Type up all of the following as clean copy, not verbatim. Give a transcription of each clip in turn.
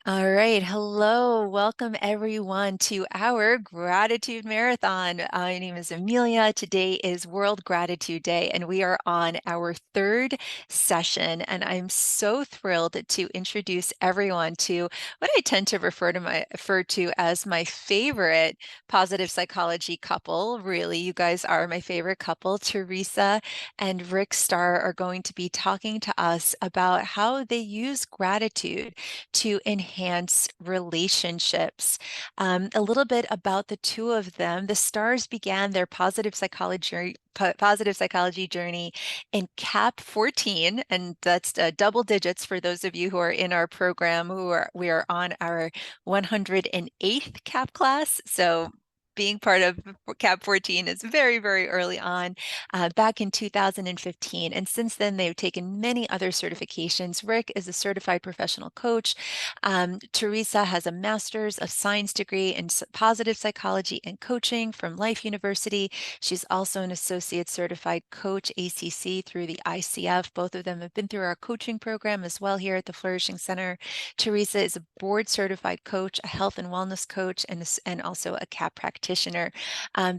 All right. Hello. Welcome everyone to our gratitude marathon. My name is Amelia. Today is World Gratitude Day, and we are on our third session. And I'm so thrilled to introduce everyone to what I tend to refer to as my favorite positive psychology couple. Really, you guys are my favorite couple. Teresa and Rick Starr are going to be talking to us about how they use gratitude to enhance relationships. A little bit about the two of them. The Stars began their positive psychology journey in CAP 14, and that's double digits for those of you who are in our program we are on our 108th CAP class. So being part of CAP 14 is very, very early on, back in 2015. And since then, they've taken many other certifications. Rick is a certified professional coach. Teresa has a master's of science degree in positive psychology and coaching from Life University. She's also an associate certified coach, ACC, through the ICF. Both of them have been through our coaching program as well here at the Flourishing Center. Teresa is a board certified coach, a health and wellness coach, and also a CAP practitioner.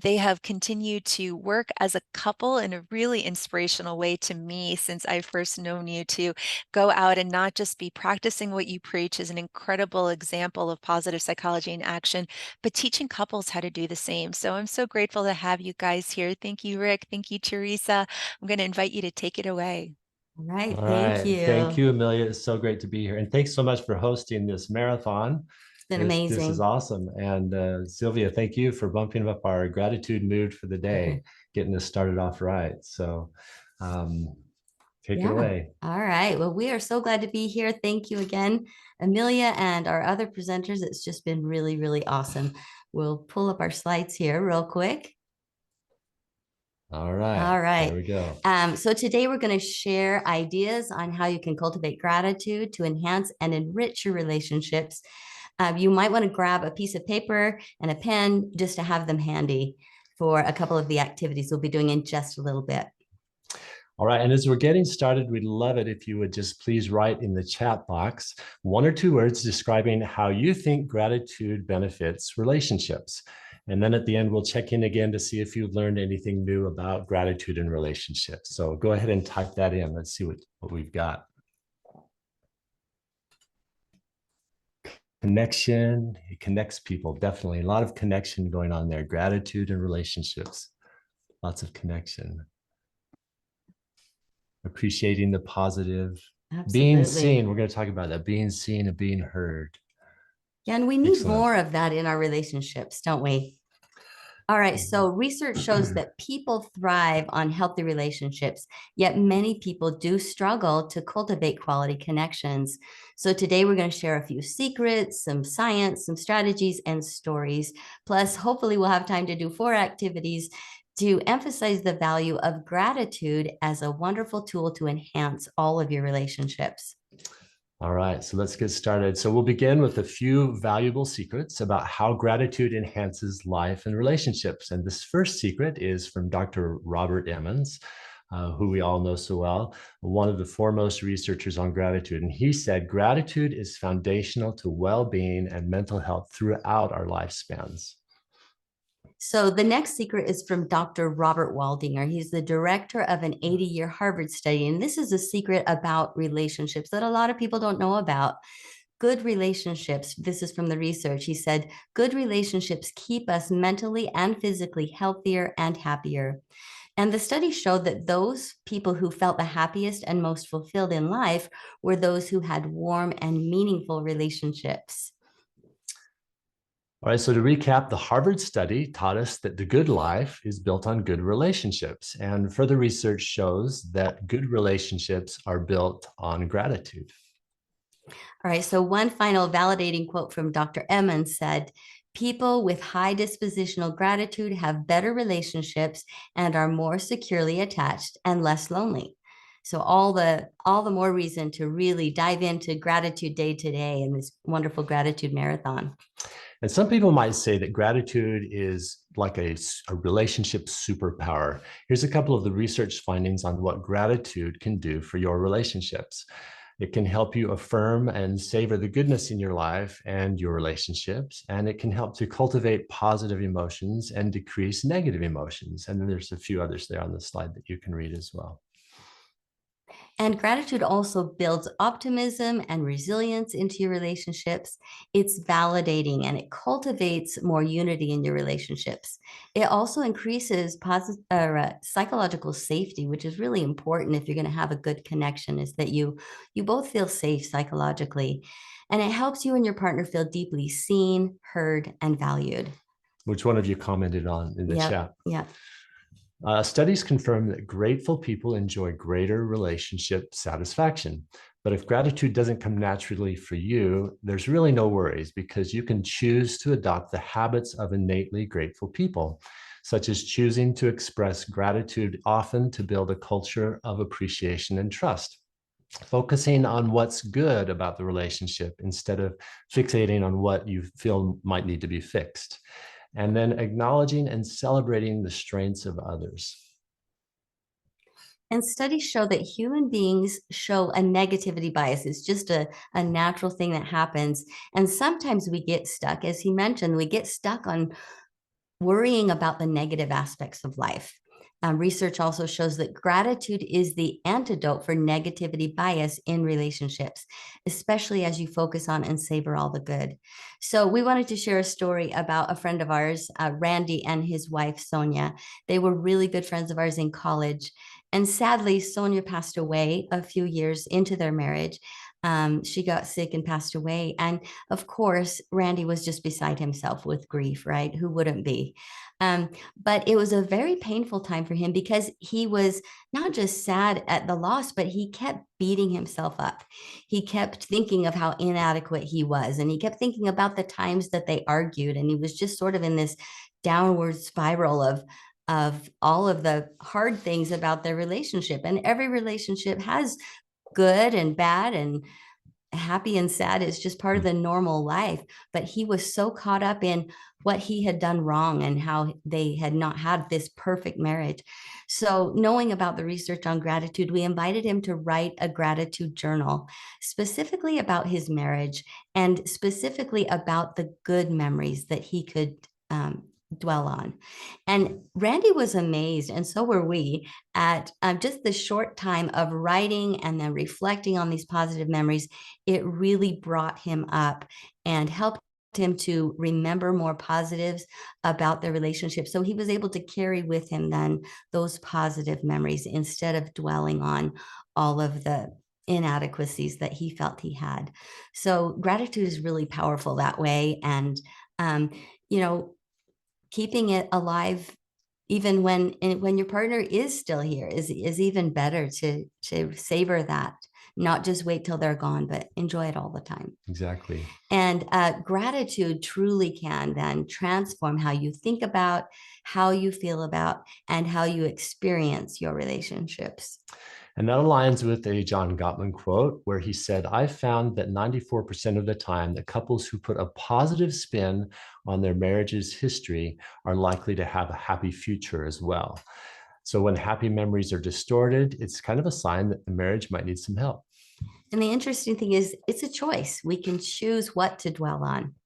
They have continued to work as a couple in a really inspirational way to me since I first known you, to go out and not just be practicing what you preach is an incredible example of positive psychology in action, but teaching couples how to do the same. So I'm so grateful to have you guys here. Thank you, Rick. Thank you, Teresa. I'm going to invite you to take it away. All right, All thank right. Thank you. you, Amelia. It's so great to be here. And thanks so much for hosting this marathon. It's been This is amazing. awesome. And Sylvia, thank you for bumping up our gratitude mood for the day, getting us started off right. So um, take it Yeah. away. All right. Well, we are so glad to be here. Thank you again, Amelia, and our other presenters. It's just been really, really awesome. We'll pull up our slides here real quick. All right. All There right. we go. So today we're going to share ideas on how you can cultivate gratitude to enhance and enrich your relationships. You might want to grab a piece of paper and a pen just to have them handy for a couple of the activities we'll be doing in just a little bit. All right. And as we're getting started, we'd love it if you would just please write in the chat box one or two words describing how you think gratitude benefits relationships. And then at the end, we'll check in again to see if you've learned anything new about gratitude and relationships. So go ahead and type that in. Let's see what we've got. Connection, it connects people, definitely. A lot of connection going on there. Gratitude and relationships, lots of connection. Appreciating the positive, being Absolutely. seen. We're going to talk about that, being seen and being heard. Yeah, and we need Excellent. more of that in our relationships, don't we? All right, so research shows that people thrive on healthy relationships, yet many people do struggle to cultivate quality connections. So today we're going to share a few secrets, some science, some strategies, and stories. Plus, hopefully, we'll have time to do 4 activities to emphasize the value of gratitude as a wonderful tool to enhance all of your relationships. All right, so let's get started. So we'll begin with a few valuable secrets about how gratitude enhances life and relationships. And this first secret is from Dr. Robert Emmons, who we all know so well, one of the foremost researchers on gratitude. And he said, gratitude is foundational to well-being and mental health throughout our lifespans. So the next secret is from Dr. Robert Waldinger. He's the director of an 80-year Harvard study. And this is a secret about relationships that a lot of people don't know about. Good relationships, this is from the research. He said, good relationships keep us mentally and physically healthier and happier. And the study showed that those people who felt the happiest and most fulfilled in life were those who had warm and meaningful relationships. All right, so to recap, the Harvard study taught us that the good life is built on good relationships. And further research shows that good relationships are built on gratitude. All right, so one final validating quote from Dr. Emmons said, people with high dispositional gratitude have better relationships and are more securely attached and less lonely. So all the more reason to really dive into gratitude day to day in this wonderful gratitude marathon. And some people might say that gratitude is like a relationship superpower. Here's a couple of the research findings on what gratitude can do for your relationships. It can help you affirm and savor the goodness in your life and your relationships. And it can help to cultivate positive emotions and decrease negative emotions. And then there's a few others there on the slide that you can read as well. And gratitude also builds optimism and resilience into your relationships. It's validating and it cultivates more unity in your relationships. It also increases psychological safety, which is really important if you're going to have a good connection, is that you both feel safe psychologically. And it helps you and your partner feel deeply seen, heard, and valued. Which one of you commented on in the chat? Yeah. Studies confirm that grateful people enjoy greater relationship satisfaction. But if gratitude doesn't come naturally for you, there's really no worries, because you can choose to adopt the habits of innately grateful people, such as choosing to express gratitude often to build a culture of appreciation and trust. Focusing on what's good about the relationship instead of fixating on what you feel might need to be fixed. And then acknowledging and celebrating the strengths of others. And studies show that human beings show a negativity bias. It's just a natural thing that happens. And sometimes we get stuck, as he mentioned, we get stuck on worrying about the negative aspects of life. Research also shows that gratitude is the antidote for negativity bias in relationships, especially as you focus on and savor all the good. So we wanted to share a story about a friend of ours, Randy, and his wife, Sonia. They were really good friends of ours in college. And sadly, Sonia passed away a few years into their marriage. She got sick and passed away. And of course, Randy was just beside himself with grief, right? Who wouldn't be? But it was a very painful time for him, because he was not just sad at the loss, but he kept beating himself up. He kept thinking of how inadequate he was. And he kept thinking about the times that they argued. And he was just sort of in this downward spiral of all of the hard things about their relationship. And every relationship has good and bad and happy and sad. It's just part of the normal life. But he was so caught up in what he had done wrong and how they had not had this perfect marriage. So knowing about the research on gratitude, we invited him to write a gratitude journal specifically about his marriage and specifically about the good memories that he could dwell on. And Randy was amazed, and so were we, at just the short time of writing and then reflecting on these positive memories. It really brought him up and helped him to remember more positives about the relationship. So he was able to carry with him then those positive memories instead of dwelling on all of the inadequacies that he felt he had. So gratitude is really powerful that way. And, keeping it alive even when your partner is still here is even better, to savor that, not just wait till they're gone, but enjoy it all the time. Exactly. And gratitude truly can then transform how you think about, how you feel about, and how you experience your relationships. And that aligns with a John Gottman quote where he said, "I found that 94% of the time, the couples who put a positive spin on their marriage's history are likely to have a happy future as well." So when happy memories are distorted, it's kind of a sign that the marriage might need some help. And the interesting thing is, it's a choice. We can choose what to dwell on.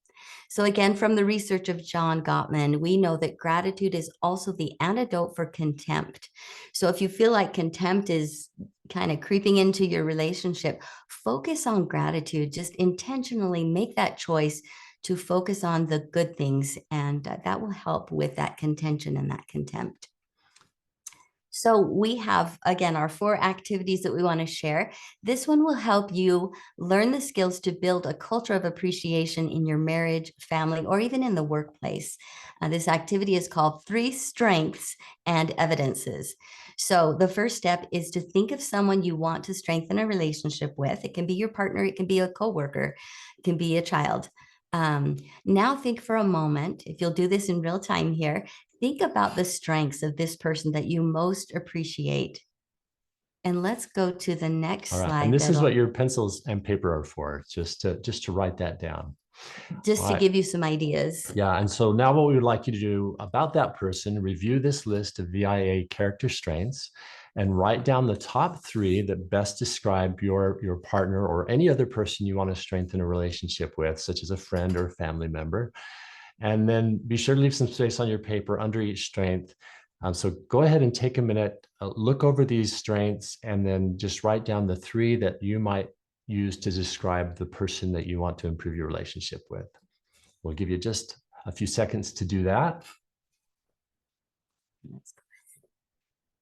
So again, from the research of John Gottman, we know that gratitude is also the antidote for contempt. So if you feel like contempt is kind of creeping into your relationship, focus on gratitude. Just intentionally make that choice to focus on the good things, and that will help with that contention and that contempt. So we have, again, our 4 activities that we want to share. This one will help you learn the skills to build a culture of appreciation in your marriage, family, or even in the workplace. This activity is called 3 Strengths and Evidences. So the first step is to think of someone you want to strengthen a relationship with. It can be your partner, it can be a coworker, it can be a child. Now think for a moment, if you'll do this in real time here, think about the strengths of this person that you most appreciate. And let's go to the next All right. slide. And this is what your pencils and paper are for, just to write that down. Just to give you some ideas. Yeah. And so now what we would like you to do about that person, review this list of VIA character strengths and write down the top 3 that best describe your partner or any other person you want to strengthen a relationship with, such as a friend or a family member. And then be sure to leave some space on your paper under each strength. So go ahead and take a minute, look over these strengths, and then just write down the 3 that you might use to describe the person that you want to improve your relationship with. We'll give you just a few seconds to do that.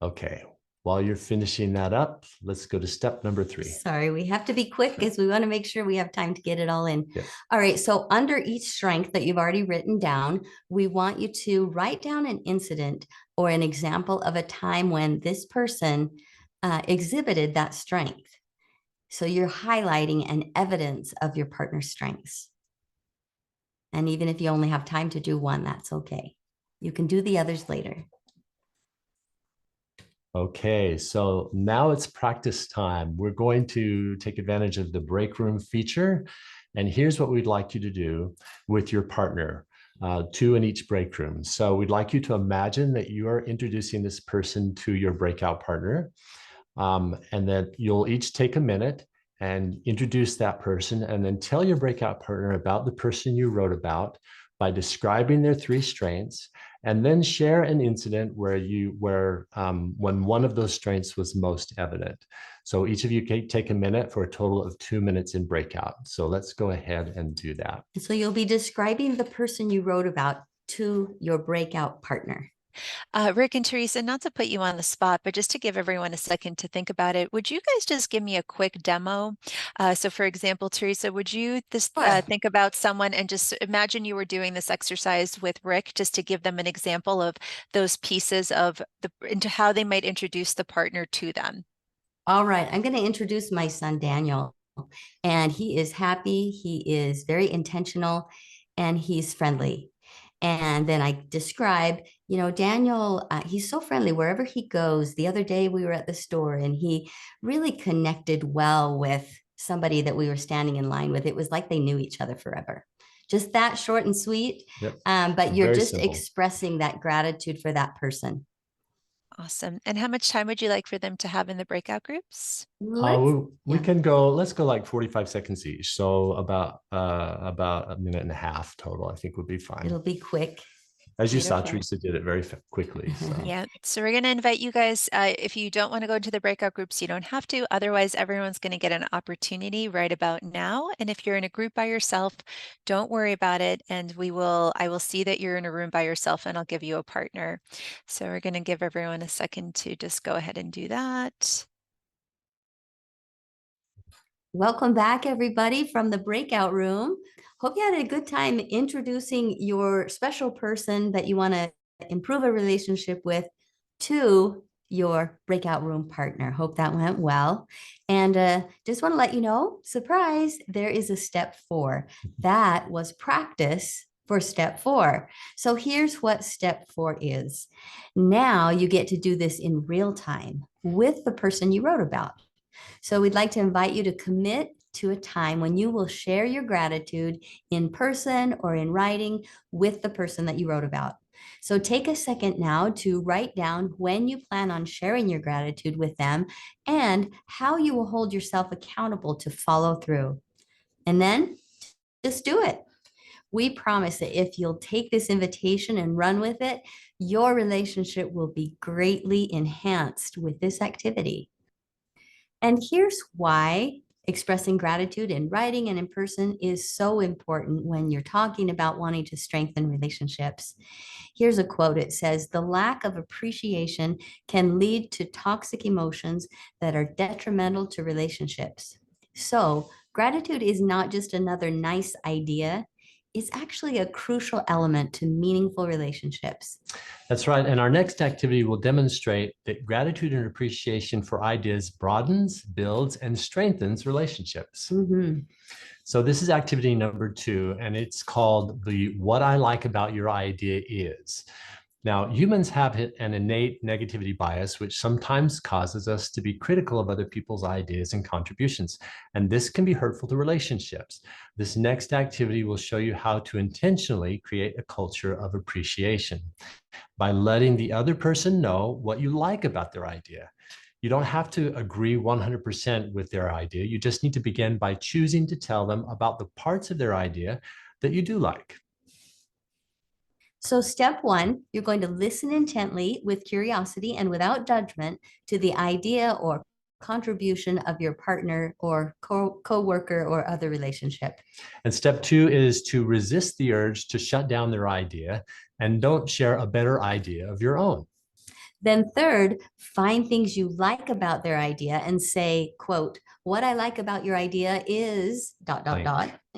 Okay, while you're finishing that up, let's go to step number 3. Sorry, we have to be quick because we want to make sure we have time to get it all in. Yes. All right, so under each strength that you've already written down, we want you to write down an incident or an example of a time when this person exhibited that strength. So you're highlighting an evidence of your partner's strengths. And even if you only have time to do one, that's okay. You can do the others later. Okay, so now it's practice time. We're going to take advantage of the break room feature. And here's what we'd like you to do with your partner, 2 in each break room. So we'd like you to imagine that you are introducing this person to your breakout partner, and that you'll each take a minute and introduce that person, and then tell your breakout partner about the person you wrote about by describing their 3 strengths, and then share an incident where when one of those strengths was most evident. So each of you can take a minute for a total of 2 minutes in breakout. So let's go ahead and do that. So you'll be describing the person you wrote about to your breakout partner. Rick and Teresa, not to put you on the spot, but just to give everyone a second to think about it, would you guys just give me a quick demo? So for example, Teresa, would you Sure. think about someone and just imagine you were doing this exercise with Rick, just to give them an example of those pieces of into how they might introduce the partner to them? All right, I'm going to introduce my son, Daniel. And he is happy, he is very intentional, and he's friendly. And then I describe, Daniel, he's so friendly wherever he goes. The other day we were at the store and he really connected well with somebody that we were standing in line with. It was like they knew each other forever. Just that short and sweet. Yep. But you're Very just simple. expressing that gratitude for that person. Awesome. And how much time would you like for them to have in the breakout groups? We Yeah. can go, let's go like 45 seconds each. So about a minute and a half total, I think would be fine. It'll be quick. As you saw, Beautiful. Teresa did it very quickly. So. Yeah, so we're going to invite you guys, if you don't want to go into the breakout groups, you don't have to. Otherwise, everyone's going to get an opportunity right about now. And if you're in a group by yourself, don't worry about it. And I will see that you're in a room by yourself and I'll give you a partner. So we're going to give everyone a second to just go ahead and do that. Welcome back, everybody, from the breakout room. Hope you had a good time introducing your special person that you want to improve a relationship with to your breakout room partner. Hope that went well. And just want to let you know, surprise, there is a step 4. That was practice for step 4. So here's what step 4 is. Now you get to do this in real time with the person you wrote about. So we'd like to invite you to commit to a time when you will share your gratitude in person or in writing with the person that you wrote about. So take a second now to write down when you plan on sharing your gratitude with them and how you will hold yourself accountable to follow through. And then just do it. We promise that if you'll take this invitation and run with it, your relationship will be greatly enhanced with this activity. And here's why expressing gratitude in writing and in person is so important when you're talking about wanting to strengthen relationships. Here's a quote. It says, "The lack of appreciation can lead to toxic emotions that are detrimental to relationships." So gratitude is not just another nice idea. It's actually a crucial element to meaningful relationships. That's right. And our next activity will demonstrate that gratitude and appreciation for ideas broadens, builds, and strengthens relationships. Mm-hmm. So this is activity number 2, and it's called the "What I Like About Your Idea Is." Now, humans have an innate negativity bias, which sometimes causes us to be critical of other people's ideas and contributions, and this can be hurtful to relationships. This next activity will show you how to intentionally create a culture of appreciation by letting the other person know what you like about their idea. You don't have to agree 100% with their idea. You just need to begin by choosing to tell them about the parts of their idea that you do like. So step one, you're going to listen intently with curiosity and without judgment to the idea or contribution of your partner or co-worker or other relationship. And step two is to resist the urge to shut down their idea and don't share a better idea of your own. Then third, find things you like about their idea and say, quote, what I like about your idea is ...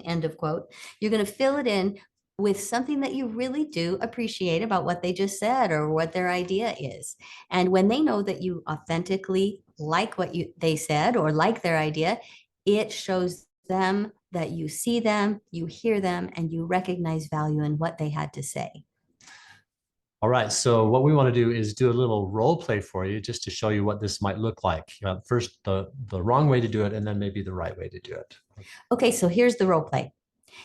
end of quote. You're going to fill it in with something that you really do appreciate about what they just said or what their idea is. And when they know that you authentically like what they said or like their idea, it shows them that you see them, you hear them, and you recognize value in what they had to say. All right, so what we want to do is do a little role play for you just to show you what this might look like. First, the wrong way to do it, and then maybe the right way to do it. Okay, so here's the role play.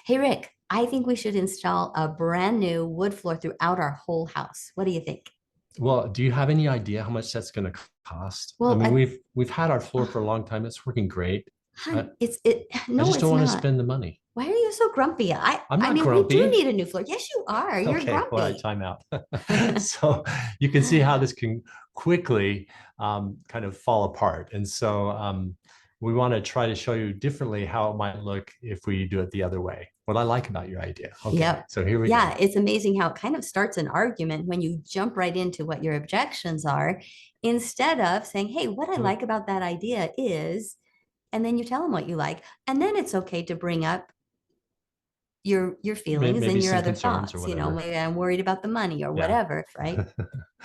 Hey, Rick, I think we should install a brand new wood floor throughout our whole house. What do you think? Well, do you have any idea how much that's going to cost? Well, I mean, we've had our floor for a long time. It's working great. Hon, I no, just it's don't want to not. spend the money. Why are you so grumpy? I'm I not mean, grumpy. we do need a new floor. Yes, you are. You're Okay, grumpy. well, I time out. So you can see how this can quickly kind of fall apart. And so we want to try to show you differently how it might look if we do it the other way. What I like about your idea. Okay, Yep. so here we go. Yeah, it's amazing how it kind of starts an argument when you jump right into what your objections are instead of saying, hey, what I like about that idea is, and then you tell them what you like. And then it's okay to bring up your feelings Maybe and your some other concerns thoughts, or you know, whatever. maybe I'm worried about the money or Yeah. whatever, right?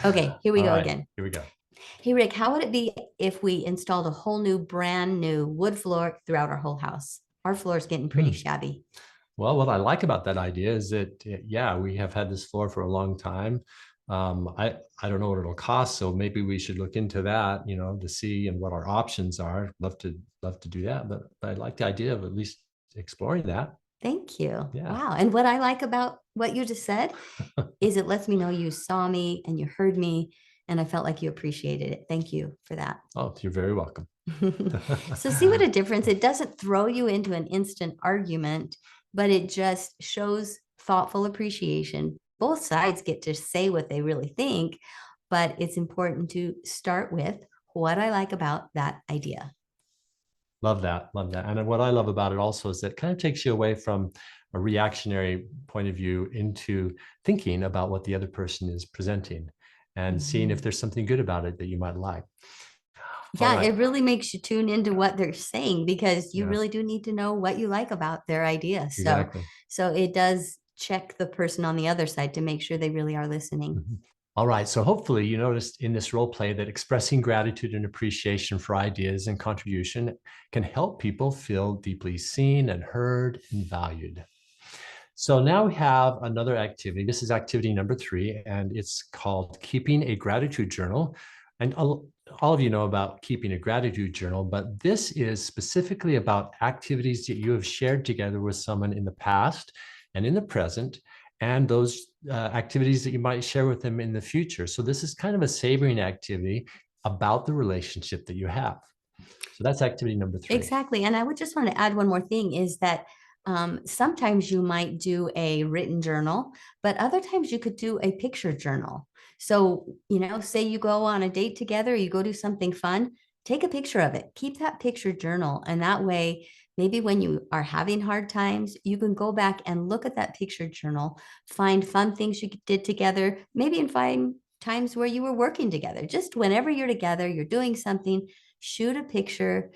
Okay, here we All go right, again. Here we go. Hey, Rick, how would it be if we installed a whole new, brand new wood floor throughout our whole house? Our floor is getting pretty shabby. Well, what I like about that idea is that, yeah, we have had this floor for a long time. I don't know what it'll cost, so maybe we should look into that, you know, to see and what our options are. Love to do that, but I like the idea of at least exploring that. Thank you. Yeah. Wow. And what I like about what you just said is it lets me know you saw me and you heard me, and I felt like you appreciated it. Thank you for that. Oh, you're very welcome. So see what a difference. It doesn't throw you into an instant argument, but it just shows thoughtful appreciation. Both sides get to say what they really think, but it's important to start with what I like about that idea. Love that. Love that. And what I love about it also is that it kind of takes you away from a reactionary point of view into thinking about what the other person is presenting and seeing if there's something good about it that you might like. Yeah, it really makes you tune into what they're saying because you Yeah. really do need to know what you like about their idea. Exactly. So it does check the person on the other side to make sure they really are listening. All right, so hopefully you noticed in this role play that expressing gratitude and appreciation for ideas and contribution can help people feel deeply seen and heard and valued. So now we have another activity. This is activity number 3, and it's called Keeping a Gratitude Journal. And all of you know about keeping a gratitude journal, but this is specifically about activities that you have shared together with someone in the past and in the present, and those activities that you might share with them in the future. So this is kind of a savoring activity about the relationship that you have. So that's activity number 3. Exactly. And I would just want to add one more thing is that sometimes you might do a written journal, but other times you could do a picture journal. So, you know, say you go on a date together, you go do something fun, take a picture of it, keep that picture journal. And that way, maybe when you are having hard times, you can go back and look at that picture journal, find fun things you did together, maybe and find times where you were working together. Just whenever you're together, you're doing something, shoot a picture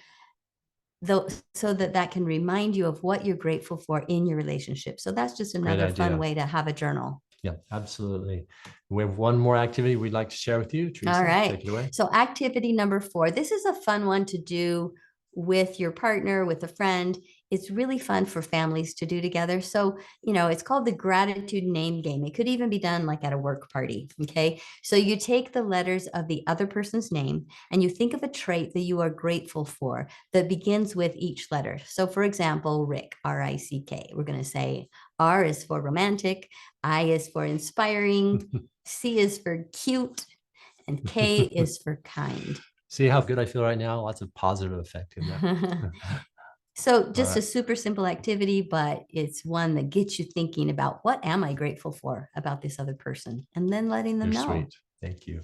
though, so that can remind you of what you're grateful for in your relationship. So that's just another fun way to have a journal. Yeah, absolutely. We have one more activity we'd like to share with you. Teresa, all right, take it away. So activity number 4, this is a fun one to do with your partner, with a friend. It's really fun for families to do together. So, you know, it's called the gratitude name game. It could even be done like at a work party. Okay. So you take the letters of the other person's name and you think of a trait that you are grateful for that begins with each letter. So for example, Rick, R-I-C-K, we're going to say R is for romantic, I is for inspiring, C is for cute, and K is for kind. See how good I feel right now? Lots of positive effect in that. So just a right. super simple activity, but it's one that gets you thinking about what am I grateful for about this other person, and then letting them You're know. sweet. Thank you.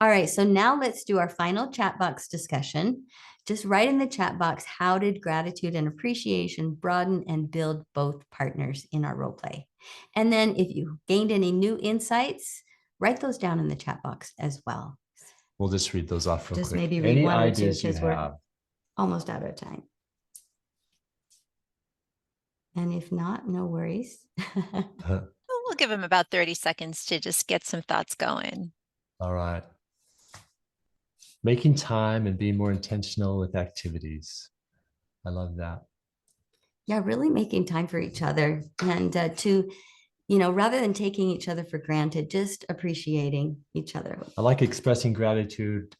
All right, so now let's do our final chat box discussion. Just write in the chat box, how did gratitude and appreciation broaden and build both partners in our role play? And then if you gained any new insights, write those down in the chat box as well. We'll just read those off real Just quick. maybe read Any one or two ideas you because we're have? almost out of time. And if not, no worries. We'll give them about 30 seconds to just get some thoughts going. All right. Making time and being more intentional with activities. I love that. Yeah, really making time for each other and to, rather than taking each other for granted, just appreciating each other. I like expressing gratitude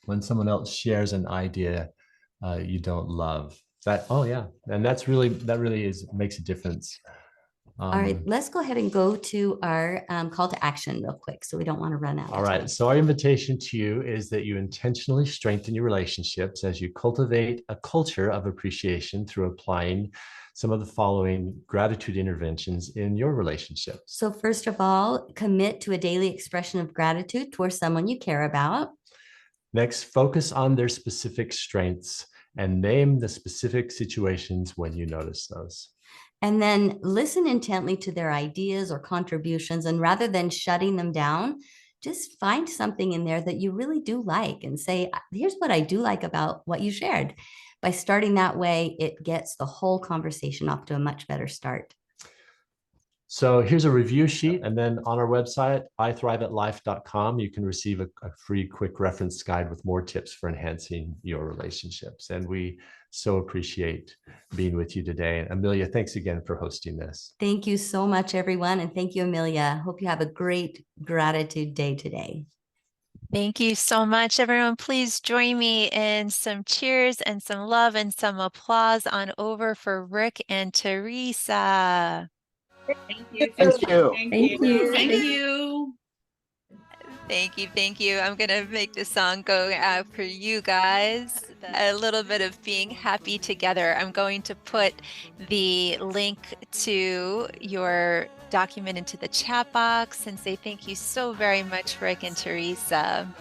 when someone else shares an idea you don't love. That, oh yeah, and that really makes a difference. All right, let's go ahead and go to our call to action real quick, so we don't want to run out of All right, time. so our invitation to you is that you intentionally strengthen your relationships as you cultivate a culture of appreciation through applying some of the following gratitude interventions in your relationships. So first of all, commit to a daily expression of gratitude towards someone you care about. Next, focus on their specific strengths and name the specific situations when you notice those. And then listen intently to their ideas or contributions. And rather than shutting them down, just find something in there that you really do like and say, here's what I do like about what you shared. By starting that way, it gets the whole conversation off to a much better start. So here's a review sheet. And then on our website, ithriveatlife.com, you can receive a free quick reference guide with more tips for enhancing your relationships. And we so appreciate being with you today. And Amelia, thanks again for hosting this. Thank you so much, everyone. And thank you, Amelia. Hope you have a great gratitude day today. Thank you so much, everyone. Please join me in some cheers and some love and some applause on over for Rick and Teresa. Thank you. Thank you. Thank you. Thank you. I'm gonna make the song go out for you guys. A little bit of being happy together. I'm going to put the link to your document into the chat box and say thank you so very much, Rick and Teresa.